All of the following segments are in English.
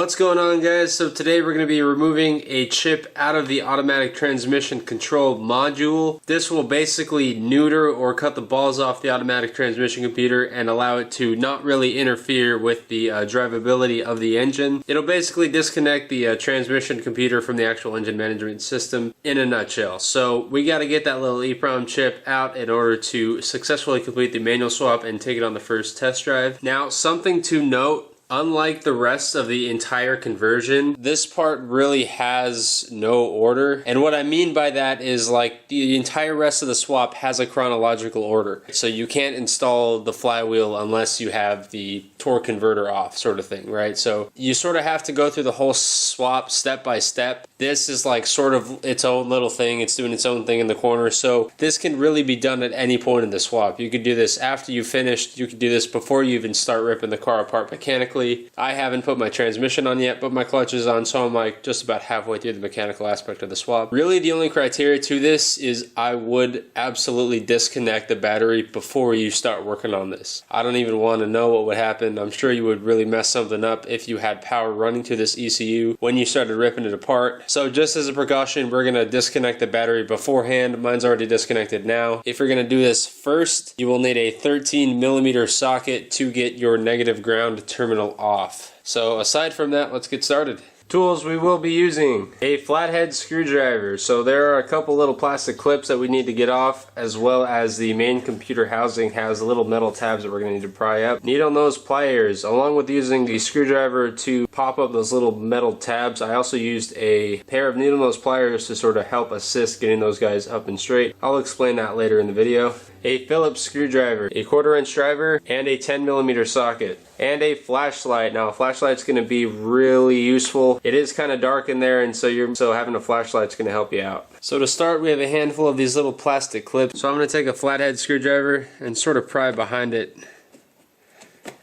What's going on, guys? So today we're going to be removing a chip out of the automatic transmission control module. This will basically neuter or cut the balls off the automatic transmission computer and allow it to not really interfere with the drivability of the engine. It'll basically disconnect the transmission computer from the actual engine management system in a nutshell. So we got to get that little EPROM chip out in order to successfully complete the manual swap and take it on the first test drive. Now, something to note: unlike the rest of the entire conversion, this part really has no order. And what I mean by that is, like, the entire rest of the swap has a chronological order. So you can't install the flywheel unless you have the torque converter off, sort of thing, right? So you sort of have to go through the whole swap step by step. This is like sort of its own little thing. It's doing its own thing in the corner. So this can really be done at any point in the swap. You could do this after you finished. You could do this before you even start ripping the car apart mechanically. I haven't put my transmission on yet, but my clutch is on, so I'm like just about halfway through the mechanical aspect of the swap. Really, the only criteria to this is I would absolutely disconnect the battery before you start working on this. I don't even want to know what would happen. I'm sure you would really mess something up if you had power running to this ECU when you started ripping it apart. So just as a precaution, we're going to disconnect the battery beforehand. Mine's already disconnected now. If you're going to do this first, you will need a 13mm socket to get your negative ground terminal off. So aside from that, let's get started. Tools we will be using: a flathead screwdriver. So there are a couple little plastic clips that we need to get off, as well as the main computer housing has little metal tabs that we're going to need to pry up. Needle nose pliers, along with using the screwdriver to pop up those little metal tabs. I also used a pair of needle nose pliers to sort of help assist getting those guys up and straight. I'll explain that later in the video. A Phillips screwdriver, a 1/4" driver, and a 10mm socket, and a flashlight. Now, a flashlight's going to be really useful. It is kind of dark in there, and so having a flashlight's going to help you out. So to start, we have a handful of these little plastic clips. So I'm going to take a flathead screwdriver and sort of pry behind it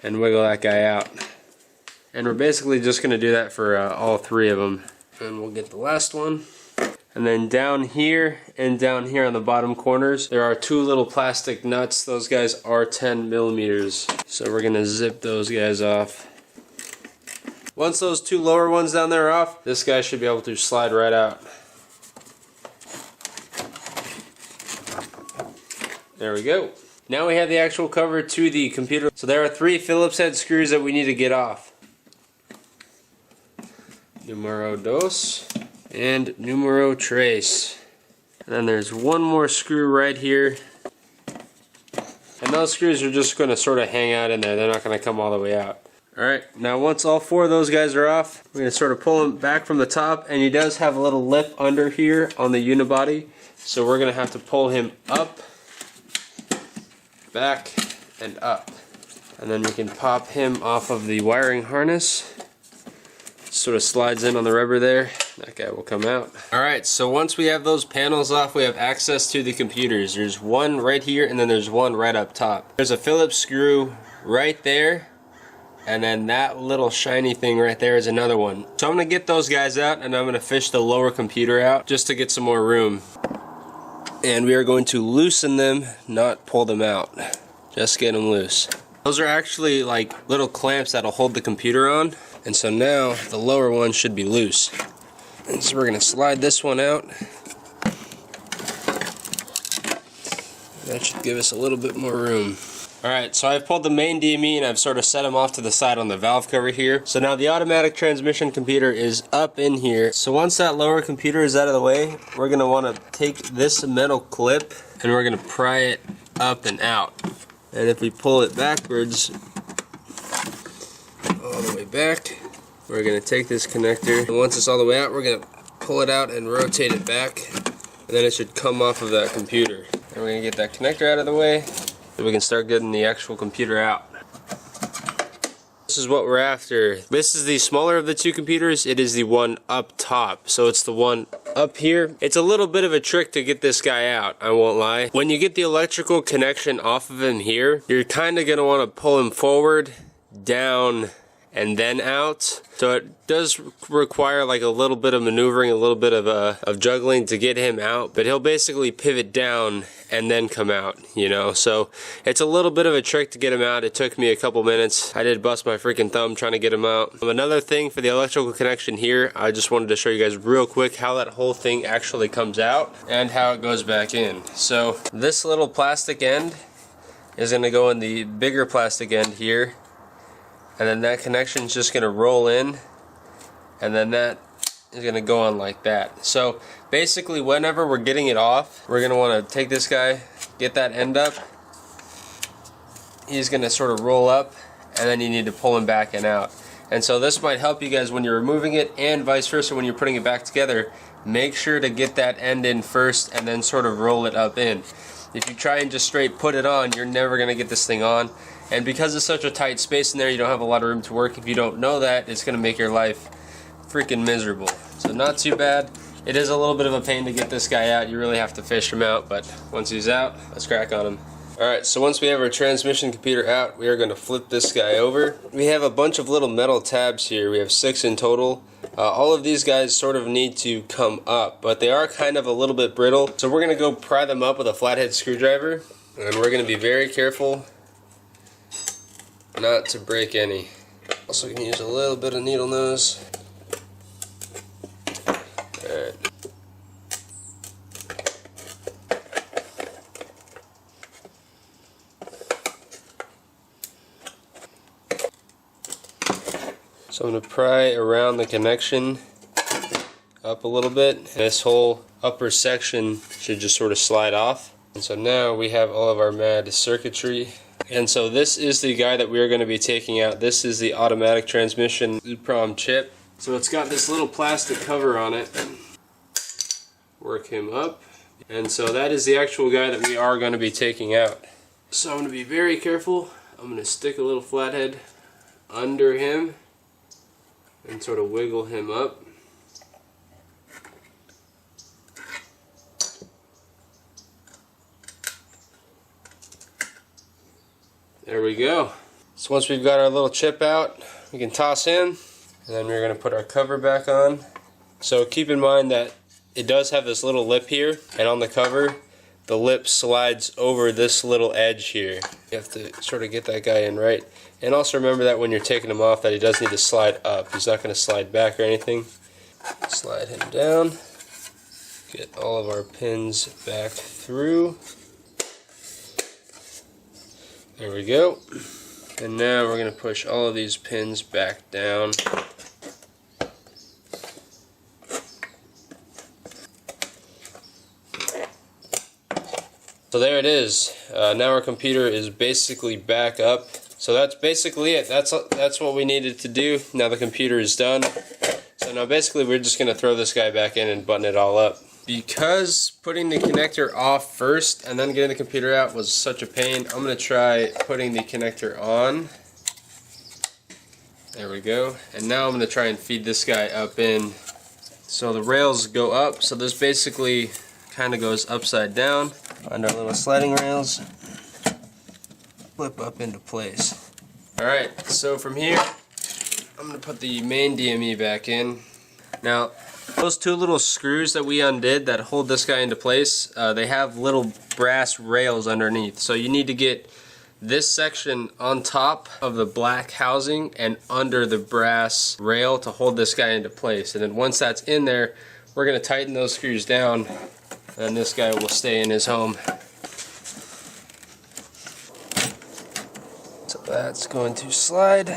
and wiggle that guy out. And we're basically just going to do that for all three of them. And we'll get the last one. And then down here and down here on the bottom corners, there are two little plastic nuts. Those guys are 10mm. So we're going to zip those guys off. Once those two lower ones down there are off, this guy should be able to slide right out. There we go. Now we have the actual cover to the computer. So there are 3 Phillips head screws that we need to get off. Numero dos. And numero tres. And then there's one more screw right here. And those screws are just going to sort of hang out in there. They're not going to come all the way out. Alright, now once all 4 of those guys are off, we're going to sort of pull them back from the top. And he does have a little lip under here on the unibody. So we're going to have to pull him up, back, and up. And then we can pop him off of the wiring harness. Sort of slides in on the rubber there. That guy will come out. Alright, so once we have those panels off, we have access to the computers. There's one right here, and then there's one right up top. There's a Phillips screw right there, and then that little shiny thing right there is another one. So I'm going to get those guys out, and I'm going to fish the lower computer out just to get some more room. And we are going to loosen them, not pull them out. Just get them loose. Those are actually like little clamps that'll hold the computer on. And so now the lower one should be loose. And so we're going to slide this one out. That should give us a little bit more room. Alright, so I've pulled the main DME and I've sort of set them off to the side on the valve cover here. So now the automatic transmission computer is up in here. So once that lower computer is out of the way, we're going to want to take this metal clip and we're going to pry it up and out. And if we pull it backwards, all the way back, we're going to take this connector, and once it's all the way out, we're going to pull it out and rotate it back, and then it should come off of that computer. And we're going to get that connector out of the way, so we can start getting the actual computer out. This is what we're after. This is the smaller of the 2 computers. It is the one up top, so it's the one up here. It's a little bit of a trick to get this guy out, I won't lie. When you get the electrical connection off of him here, you're kind of going to want to pull him forward, down, and then out. So it does require like a little bit of maneuvering, a little bit of juggling to get him out, but he'll basically pivot down and then come out, you know. So it's a little bit of a trick to get him out. It took me a couple minutes. I did bust my freaking thumb trying to get him out. Another thing for the electrical connection here, I just wanted to show you guys real quick how that whole thing actually comes out and how it goes back in. So this little plastic end is going to go in the bigger plastic end here, and then that connection is just going to roll in, and then that is going to go on like that. So basically whenever we're getting it off, we're going to want to take this guy, get that end up, he's going to sort of roll up, and then you need to pull him back and out. And so this might help you guys when you're removing it, and vice versa when you're putting it back together. Make sure to get that end in first and then sort of roll it up in. If you try and just straight put it on, you're never going to get this thing on. And because it's such a tight space in there, you don't have a lot of room to work. If you don't know that, it's going to make your life freaking miserable. So not too bad. It is a little bit of a pain to get this guy out. You really have to fish him out, but once he's out, let's crack on him. Alright, so once we have our transmission computer out, we are going to flip this guy over. We have a bunch of little metal tabs here. We have 6 in total. All of these guys sort of need to come up, but they are kind of a little bit brittle. So we're going to go pry them up with a flathead screwdriver, and we're going to be very careful not to break any. Also going to use a little bit of needle nose. Alright. So I'm going to pry around the connection up a little bit. This whole upper section should just sort of slide off. And so now we have all of our mad circuitry. And so this is the guy that we are going to be taking out. This is the automatic transmission E-Prom chip. So it's got this little plastic cover on it. Work him up. And so that is the actual guy that we are going to be taking out. So I'm going to be very careful. I'm going to stick a little flathead under him and sort of wiggle him up. There we go. So once we've got our little chip out, we can toss him, and then we're going to put our cover back on. So keep in mind that it does have this little lip here, and on the cover the lip slides over this little edge here. You have to sort of get that guy in right. And also remember that when you're taking him off that he does need to slide up. He's not going to slide back or anything. Slide him down. Get all of our pins back through. There we go. And now we're going to push all of these pins back down. So there it is. Now our computer is basically back up. So that's basically it. That's what we needed to do. Now the computer is done. So now basically we're just going to throw this guy back in and button it all up. Because putting the connector off first and then getting the computer out was such a pain, I'm going to try putting the connector on. There we go. And now I'm going to try and feed this guy up in. So the rails go up. So this basically kind of goes upside down on our little sliding rails. Flip up into place. Alright, so from here I'm going to put the main DME back in. Now those 2 little screws that we undid that hold this guy into place, they have little brass rails underneath. So you need to get this section on top of the black housing and under the brass rail to hold this guy into place. And then once that's in there, we're going to tighten those screws down, and this guy will stay in his home. So that's going to slide,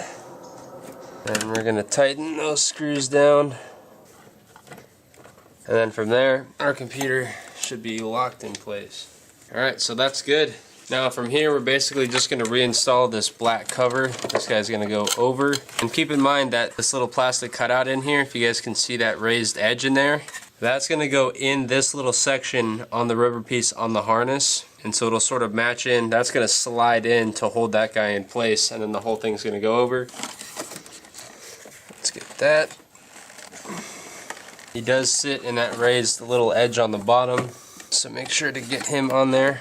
and we're going to tighten those screws down, and then from there our computer should be locked in place. Alright, so that's good. Now from here we're basically just going to reinstall this black cover. This guy's going to go over, and keep in mind that this little plastic cutout in here, if you guys can see that raised edge in there, that's going to go in this little section on the rubber piece on the harness, and so it'll sort of match in. That's going to slide in to hold that guy in place, and then the whole thing's going to go over. Let's get that. He does sit in that raised little edge on the bottom, so make sure to get him on there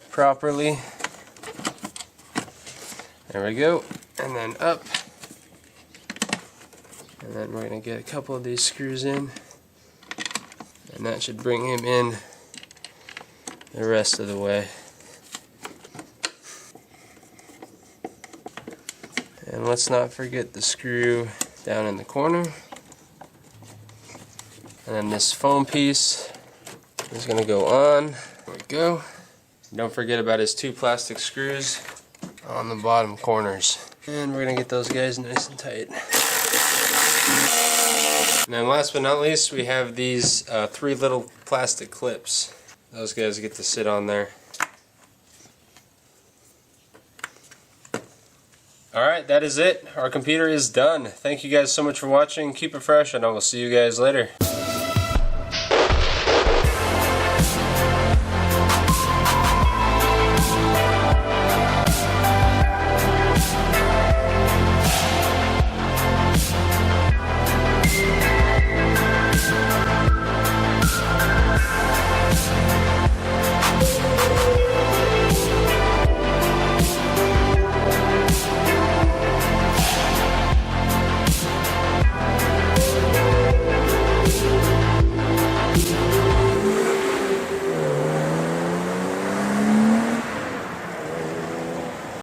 properly. There we go. And then up, And then we're going to get a couple of these screws in, and that should bring him in the rest of the way. And let's not forget the screw down in the corner. And then this foam piece is going to go on. There we go. Don't forget about his 2 plastic screws on the bottom corners. And we're going to get those guys nice and tight. And then last but not least, we have these 3 little plastic clips. Those guys get to sit on there. Alright, that is it. Our computer is done. Thank you guys so much for watching. Keep it fresh, and I will see you guys later.